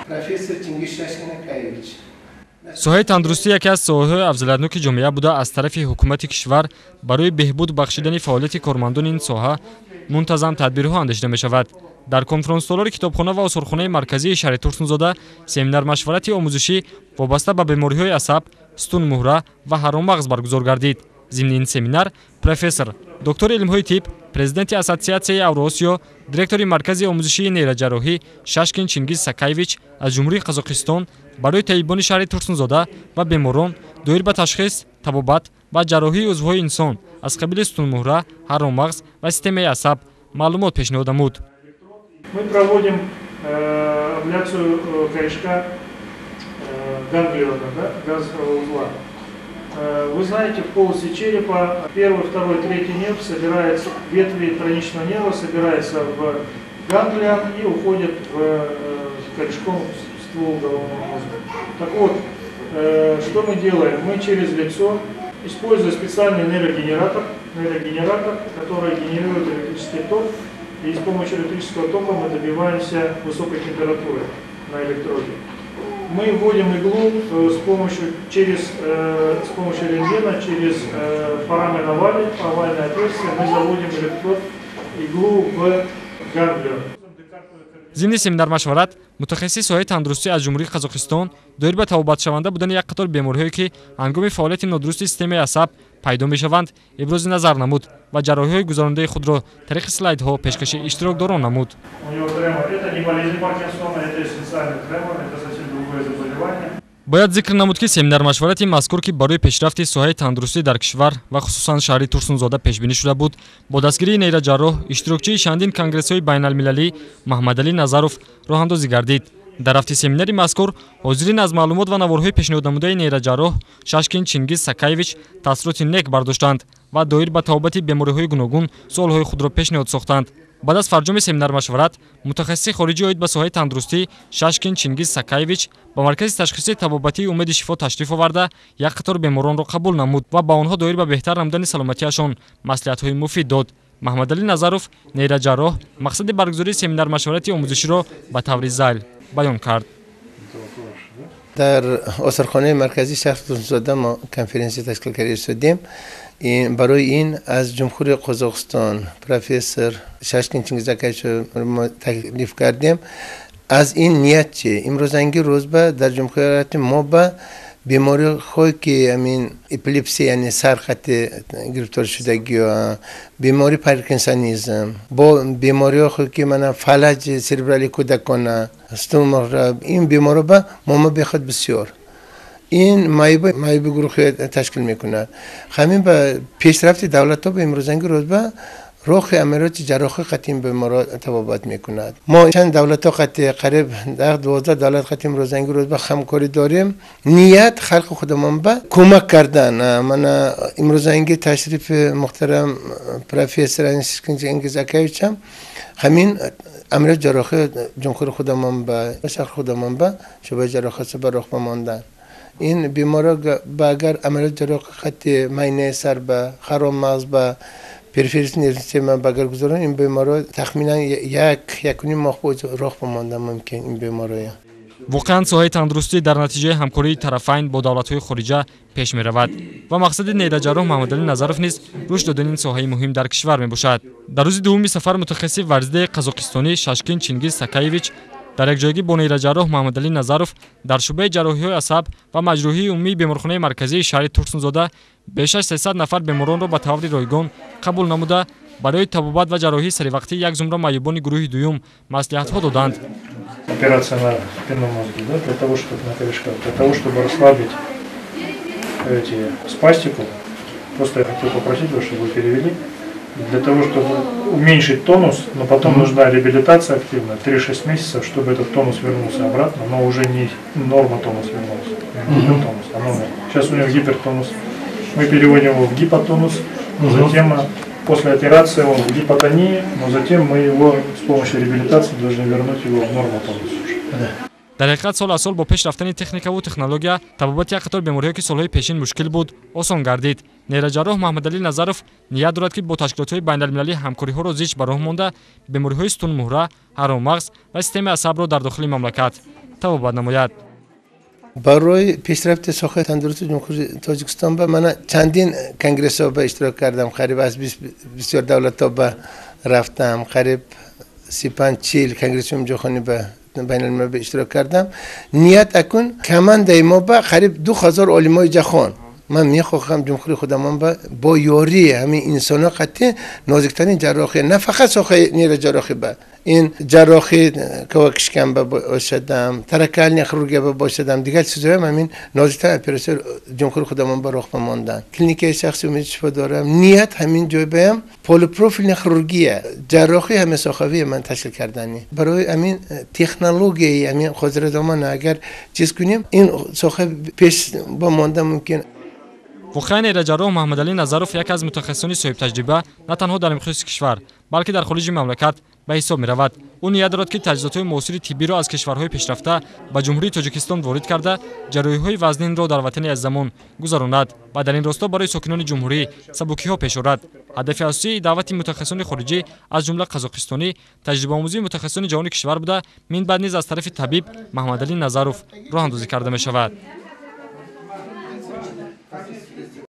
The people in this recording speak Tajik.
профессор Чингиз Шашкинакаевич. соҳаи тандурустӣ яке аз соҳаҳои афзалиятноки ҷомеа буда аз тарафи ҳукумати кишвар барои беҳбуд бахшидани фаъолияти кормандони ин соҳа мунтазам тадбирҳо андешида мешавад. дар конференсзолори китобхона ва осорхонаи марказии шаҳри Турсунзода семинар-машварати омӯзишӣ вобаста ба бемориҳои асаб, стунмуҳра ва ҳаромағз баргузор гардид. зимни ин семинар профессор, доктори илмҳои тиб, президенти Ассотсиатсияи Авроосиё, директори маркази омӯзишии нейроҷарроҳӣ Шашкин Чингиз Сакаевич аз ҷумҳурии Қазоқистон барои табибони шаҳри Турсунзода ва беморон доир ба ташхис, табобат ва ҷарроҳии узвҳои инсон аз қабили стунмуҳра, ҳаромағз ва системаи асаб маълумот пешниҳод намуд. Мы проводим абляцию корешка ганглиона, газового узла. Вы знаете, в полости черепа первый, второй, третий нерв собирается, ветви тройничного нерва собираются в ганглион и уходят в корешком ствол головного мозга. Так вот, что мы делаем? Мы через лицо, используя специальный нейрогенератор, который генерирует электрический ток, и с помощью электрического тока мы добиваемся высокой температуры на электроде. Мы вводим иглу с помощью рентгена, через форамен овальное отверстие, мы заводим электрод, иглу в ганглион. зимни семинар-машварат мутахассиси соҳаи тандурустӣ аз ҷумҳурии Қазоқистон доир ба табобатшаванда будани як қатор бемориҳое ки ҳангоми фаъолияти нодурусти системаи асаб пайдо мешаванд ибрози назар намуд ва ҷарроҳиҳои гузаронидаи худро тариқи слайдҳо пешкаши иштирокдорон намуд. бояд зикр намуд ки семинар-машварати мазкур ки барои пешрафти соҳаи тандурустӣ дар кишвар ва хусусан шаҳри Турсунзода пешбинӣ шуда буд, бо дастгирии нейроҷарроҳ, иштирокчии чандин конгрессҳои байналмилалӣ Маҳмадалӣ Назаров роҳандозӣ гардид. дар рафти семинари мазкур ҳозирин аз маълумот ва наворҳои пешниҳоднамудаи нейроҷарроҳ Шашкин Чингиз Сакаевич таъссуроти нек бардоштанд ва доир ба табобати бемориҳои гуногун суолҳои худро пешниҳод сохтанд. баъд аз фарҷоми семинар-машварат мутахассиси хориҷӣ оид ба соҳаи тандурустӣ Шашкин Чингиз Сакаевич ба маркази ташхиси табобатии Умеди Шифо ташриф оварда як қатор беморонро қабул намуд ва ба онҳо доир ба беҳтар намудани саломатиашон маслиҳатҳои муфид дод. Маҳмадалӣ Назаров, нейроҷарроҳ, мақсади баргузории семинар-машварати омӯзиширо ба таври зайл баён кард. дар осорхонаи марказии шаҳри Турсунзода мо конференсия ташкил карда шудем. барои ин аз ҷумҳури Қозоқистон профессор Шашкин Чингиз Сакаевичро мо таклиф кардем. аз ин ният чи имрӯзанги рӯзба дар ҷумҳурияти мо ба бемориҳое ки амин эпилепсия яъне сархати гирифтор шудагӣ, бемори паркинсонизм, бо бемориҳое ки мана фалаҷ серебрали кӯдакона, стомохра, ин бемориҳо ба мо беход бисёр ин майби гурӯҳи ташкил мекунад. ҳамин ба пешрафти давлатҳо ба имрӯзанги рӯзба роҳи амалиёти ҷарроҳии қатъи беморҳо табобат мекунад. мо чанд давлатҳо қатъи қариб 10-12 давлат қатъи имрӯзанги рӯзба ҳамкорӣ дорем. ният халқи худамон ба кӯмак кардан. мана имрӯзанги ташрифи муҳтарам профессор Шашкин Чингиз Сакаевичам ҳамин амалиёти ҷарроҳии ҷумҳури худамон ба шаҳри худамон ба шӯъбаи ҷарроҳии ба роҳ мондан. ин беморҳо ба агар амалиёти ҷарроҳии қатъи майнаи сар ба харомағз ба периферийни нервии система багар гузарон, ин бемориҳо тахминан 1-1.5 моҳ роҳ мондан мумкин ин бемориҳо. воқеан соҳаи тандурустӣ дар натиҷаи ҳамкории тарафайн бо давлатҳои хориҷа пеш меравад ва мақсади нейроҷарроҳ Маҳмадалӣ Назаров низ рушд додани ин соҳаи муҳим дар кишвар мебошад. дар рӯзи дуввуми сафар мутахассиси варзидаи қазоқистонӣ Шашкин Чингиз Сакаевич дар якҷоягӣ бо нейроҷарроҳ Маҳмадалӣ Назаров дар шӯъбаи ҷарроҳиҳои асаб ва маҷрӯҳии умумии беморхонаи марказии шаҳри Турсунзода беш аз 300 нафар беморонро ба таври ройгон қабул намуда барои табобат ва ҷарроҳии саривақтӣ як зумра маъюбони гурӯҳи дуюм маслиҳатҳо доданд. Операция на спинном мозге, да, для того, чтобы на корешках, для того, чтобы расслабить спастику. Просто я хотел попросить вас, чтобы вы перевели. Для того, чтобы уменьшить тонус, но потом нужна реабилитация активная, 3-6 месяцев, чтобы этот тонус вернулся обратно, но уже не норма тонус вернулся, гипертонус, а норма. Сейчас у него гипертонус. Мы переводим его в гипотонус, затем после операции он в гипотонии, но затем мы его с помощью реабилитации должны вернуть его в норму тонус. дар ҳақиқат сол аз сол бо пеш рафтани техникаву технология табобати як қатор бемориҳое ки солҳои пешин мушкил буд осон гардид. нейроҷарроҳ Маҳмадалӣ Назаров ният дорад ки бо ташкилотҳои байналмилалӣ ҳамкориҳоро зич ба роҳ монда бемориҳои стунмуҳра, ҳаромағз ва системаи асабро дар дохили мамлакат тавобат намояд. برای پیشرفت ساخت تندرستی جمهوری تاجیکستان به من چندین کنگره ها به اشتراک کردم. قریب از 20 بسیار دولت ها به رفتم. قریب 35-40 کنگره جهانی به بین الملل به اشتراک کردم. نیت اکن کمند ما به قریب 2000 علمای جهان. من میخواهم جمهوری خودمان با یاری همین انسان قطعی نازکترین جراحی، نه فقط ساخت نیره جراحی، به این جراحی کوکشکم باشدم، ترکل نخروگی باشدم، دیگر چیزهای همین نازکترین اپراسیون جمهوری خودمان به راه ماندن. کلینیک شخصی امید شفا دارم. نیت همین جای بهم پول پروفیل نخروگیه، جراحی همه ساختوی من تشکیل کردنی. برای همین تکنولوژی همین حاضر زمان اگر چیز کنیم این ساخت پیش با مانده ممکن. وخای نیره‌جراح محمدعلی نظروف یک از متخصصان صاحب تجربه نه تنها در مقیاس کشور بلکه در خارج مملکت به حساب می‌رود. او نیت دارد که تجهیزات معاصر طبی را از کشورهای پیشرفته به جمهوری تاجیکستان وارد کرده جراحی‌های وزنین را در وطن عزیزمان گذراند و در این راستا برای ساکنان جمهوری سبکی‌ها پیش آورد. هدف اصلی دعوت متخصصان خارجی از جمله قزاقستانی تجربه آموزی متخصصان جهانی کشور بوده، من بعد نیز از طرف طبیب محمدعلی نظروف راه اندازی کرده می‌شود.